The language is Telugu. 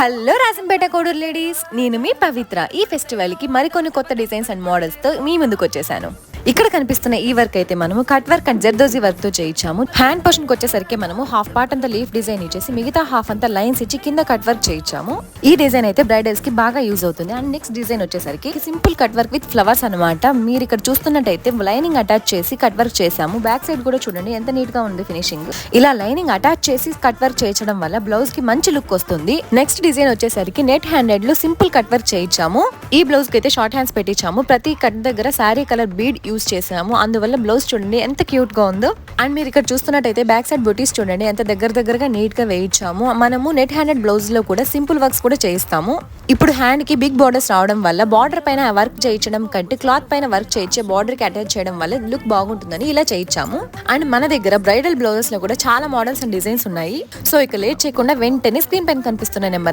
హలో రాజంపేట కోడూరు లేడీస్, నేను మీ పవిత్ర. ఈ ఫెస్టివల్ కి మరికొన్ని కొత్త డిజైన్స్ అండ్ మోడల్స్ తో మీ ముందుకు వచ్చేసాను. ఇక్కడ కనిపిస్తున్న ఈ వర్క్ అయితే మనము cut work and zardozi work తో చేయించాము. హ్యాండ్ పోర్షన్ కి వచ్చేసరికి మనము హాఫ్ పార్ట్ అంతా లీఫ్ డిజైన్ ఇచ్చేసి మిగతా హాఫ్ అంతా లైన్స్ ఇచ్చి కింద కట్ వర్క్ చేయించాము. ఈ డిజైన్ అయితే బ్రైడల్స్ కి బాగా యూజ్ అవుతుంది. అండ్ నెక్స్ట్ డిజైన్ వచ్చేసరికి simple cut work with flowers అనమాట. మీరు ఇక్కడ చూస్తున్నట్టయితే లైనింగ్ అటాచ్ చేసి కట్ వర్క్ చేసాము. బ్యాక్ సైడ్ కూడా చూడండి ఎంత నీట్ గా ఉంది ఫినిషింగ్. ఇలా లైనింగ్ అటాచ్ చేసి కట్ వర్క్ చేయించడం వల్ల బ్లౌజ్ కి మంచి లుక్ వస్తుంది. నెక్స్ట్ డిజైన్ వచ్చేసరికి నెట్ హ్యాండెడ్ లో సింపుల్ కట్ వర్క్ చేయించాము. ఈ బ్లౌజ్ కి అయితే షార్ట్ హ్యాండ్స్ పెట్టించాము. ప్రతి కట్ దగ్గర శారీ కలర్ బీడ్ యూజ్ చేసాము. అందువల్ల బ్లౌజ్ చూడండి ఎంత క్యూట్ గా ఉందో. అండ్ మీరు ఇక్కడ చూస్తున్నట్టయితే బ్యాక్ సైడ్ బుటీస్ చూడండి ఎంత దగ్గరగా నీట్ గా వేయించాము. మనము నెట్ హ్యాండెడ్ బ్లౌజ్ లో కూడా సింపుల్ వర్క్స్ కూడా చేయిస్తాము. ఇప్పుడు హ్యాండ్ కి బిగ్ బార్డర్స్ రావడం వల్ల బార్డర్ పైన వర్క్ చేయించడం కంటే క్లాత్ పైన వర్క్ చేయించే బార్డర్ కి అటాచ్ చేయడం వల్ల లుక్ బాగుంటుందని ఇలా చేయించాము. అండ్ మన దగ్గర బ్రైడల్ బ్లౌజెస్ లో కూడా చాలా మోడల్స్ అండ్ డిజైన్స్ ఉన్నాయి. సో ఇక లేట్ చేయకుండా వెంటనే స్క్రీన్ పైన కనిపిస్తున్న నెంబర్